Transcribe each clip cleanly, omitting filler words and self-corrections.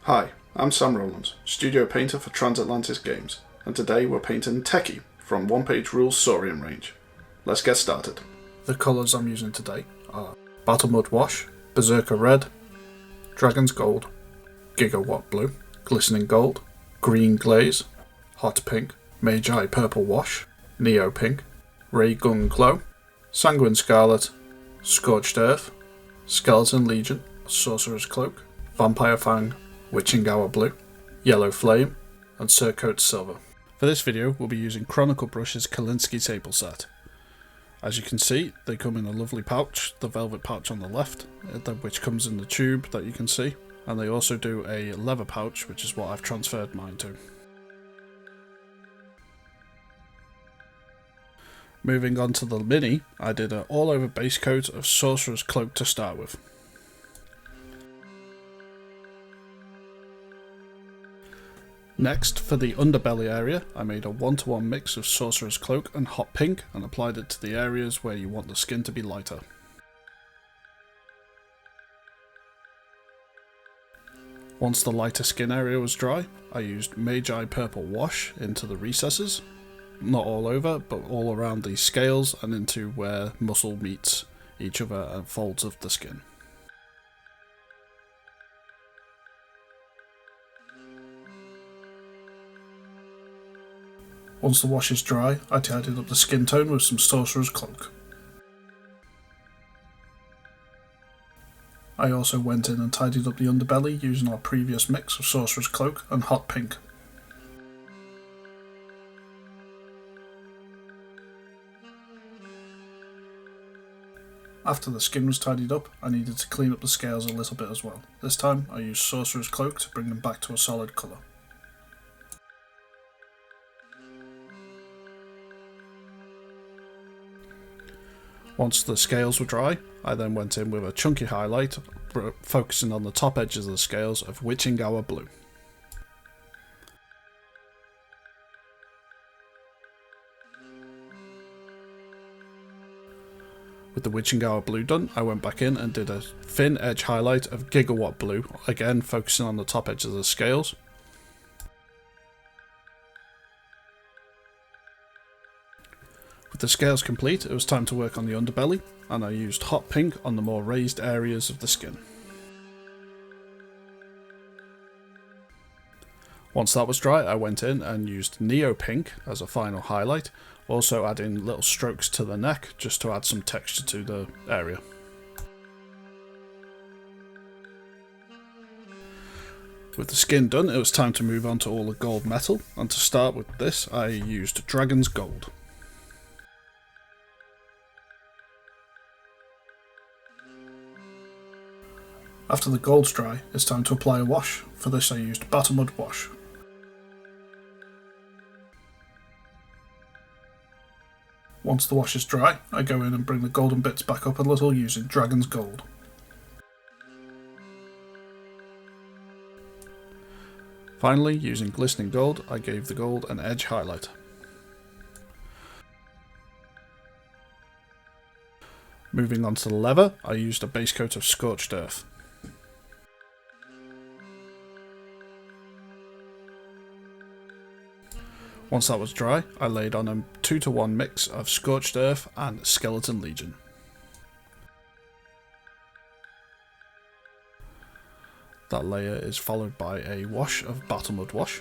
Hi, I'm Sam Rowlands, studio painter for Transatlantis Games, and today we're painting Teqi from onepagerules Saurian range. Let's get started. The colours I'm using today are Battlemud Wash, Berserker Red, Dragon's Gold, Gigawatt Blue, Glistening Gold, Green Glaze, Hot Pink, Magi Purple Wash, Neo Pink, Ray Gun Glow, Sanguine Scarlet, Scorched Earth, Skeleton Legion, Sorcerer's Cloak, Vampire Fang, Witching Hour Blue, Yellow Flame, and Surcoat Silver. For this video we'll be using Chronicle Brush's Kalinsky table set. As you can see, they come in a lovely pouch, the velvet pouch on the left, which comes in the tube that you can see, and they also do a leather pouch, which is what I've transferred mine to. Moving on to the mini, I did an all over base coat of Sorcerer's Cloak to start with. Next, for the underbelly area, I made a 1-to-1 mix of Sorcerer's Cloak and Hot Pink and applied it to the areas where you want the skin to be lighter. Once the lighter skin area was dry, I used Magi Purple Wash into the recesses, not all over, but all around the scales and into where muscle meets each other and folds of the skin. Once the wash is dry, I tidied up the skin tone with some Sorcerer's Cloak. I also went in and tidied up the underbelly using our previous mix of Sorcerer's Cloak and Hot Pink. After the skin was tidied up, I needed to clean up the scales a little bit as well. This time I used Sorcerer's Cloak to bring them back to a solid colour. Once the scales were dry, I then went in with a chunky highlight, focusing on the top edges of the scales of Witching Hour Blue. With the Witching Hour Blue done, I went back in and did a thin edge highlight of Gigawatt Blue, again focusing on the top edges of the scales. With the scales complete, it was time to work on the underbelly, and I used Hot Pink on the more raised areas of the skin. Once that was dry, I went in and used Neo Pink as a final highlight, also adding little strokes to the neck just to add some texture to the area. With the skin done, it was time to move on to all the gold metal, and to start with this I used Dragon's Gold. After the gold's dry, it's time to apply a wash. For this I used Battlemud Wash. Once the wash is dry, I go in and bring the golden bits back up a little using Dragon's Gold. Finally, using Glistening Gold, I gave the gold an edge highlight. Moving on to the leather, I used a base coat of Scorched Earth. Once that was dry, I laid on a 2-to-1 mix of Scorched Earth and Skeleton Legion. That layer is followed by a wash of Battlemud Wash.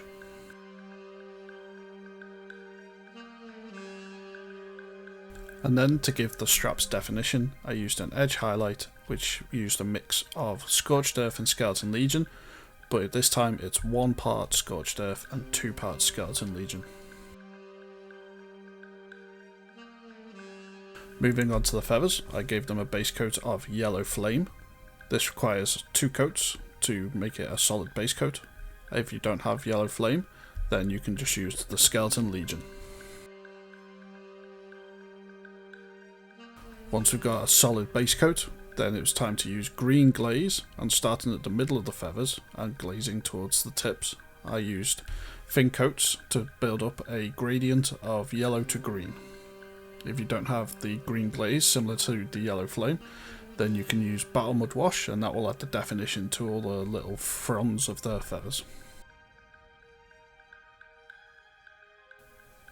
And then to give the straps definition, I used an edge highlight which used a mix of Scorched Earth and Skeleton Legion, but at this time it's 1 part Scorched Earth and 2 parts Skeleton Legion. Moving on to the feathers, I gave them a base coat of Yellow Flame. This requires 2 coats to make it a solid base coat. If you don't have Yellow Flame, then you can just use the Skeleton Legion. Once we've got a solid base coat, then it was time to use Green Glaze, and starting at the middle of the feathers and glazing towards the tips, I used thin coats to build up a gradient of yellow to green. If you don't have the green glaze similar to the Yellow Flame, then you can use Battle Mud Wash, and that will add the definition to all the little fronds of their feathers.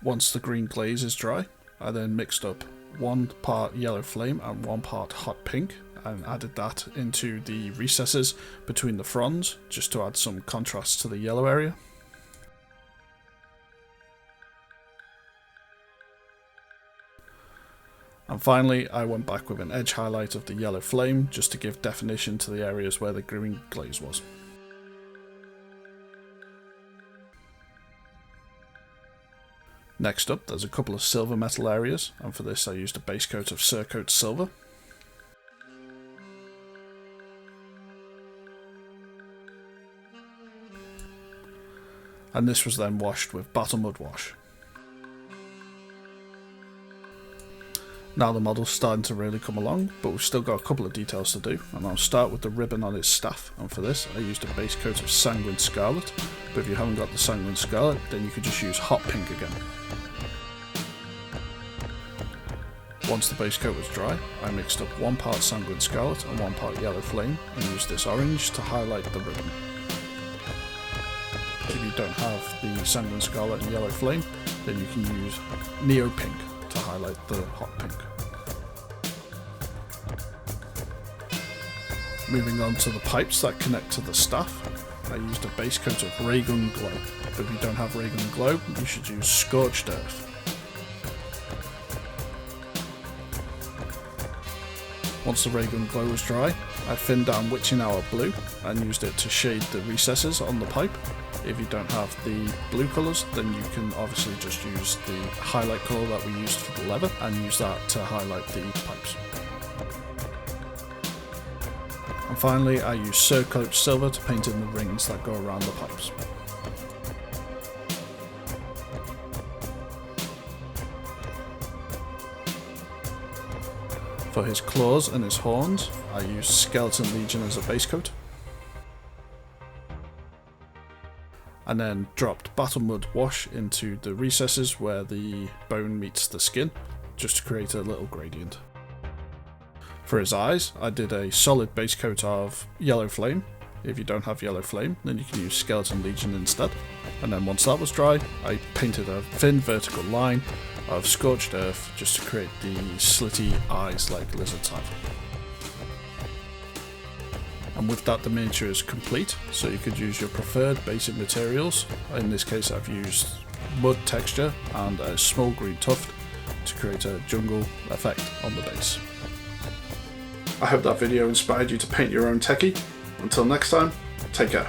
Once the green glaze is dry, I then mixed up 1 part Yellow Flame and 1 part Hot Pink, and added that into the recesses between the fronds, just to add some contrast to the yellow area. And finally, I went back with an edge highlight of the Yellow Flame, just to give definition to the areas where the green glaze was. Next up, there's a couple of silver metal areas, and for this I used a base coat of Cerakote Silver. And this was then washed with Battle Mud Wash. Now the model's starting to really come along, but we've still got a couple of details to do, and I'll start with the ribbon on his staff, and for this I used a base coat of Sanguine Scarlet, but if you haven't got the Sanguine Scarlet, then you could just use Hot Pink again. Once the base coat was dry, I mixed up 1 part Sanguine Scarlet and 1 part Yellow Flame, and used this orange to highlight the ribbon. If you don't have the Sanguine Scarlet and Yellow Flame, then you can use Neo Pink to highlight the Hot Pink. Moving on to the pipes that connect to the staff, I used a base coat of Raygun Glow, but if you don't have Raygun Glow, you should use Scorched Earth. Once the Raygun Glow was dry, I thinned down Witching Hour Blue and used it to shade the recesses on the pipe. If you don't have the blue colours, then you can obviously just use the highlight colour that we used for the leather and use that to highlight the pipes. And finally, I used Cerakote Silver to paint in the rings that go around the pipes. For his claws and his horns, I used Skeleton Legion as a base coat, and then dropped Battle Mud Wash into the recesses where the bone meets the skin, just to create a little gradient. For his eyes, I did a solid base coat of Yellow Flame. If you don't have Yellow Flame, then you can use Skeleton Legion instead. And then once that was dry, I painted a thin vertical line of Scorched Earth just to create the slitty eyes like lizards have. And with that, the miniature is complete, so you could use your preferred basic materials. In this case I've used mud texture and a small green tuft to create a jungle effect on the base. I hope that video inspired you to paint your own Teqi. Until next time, take care.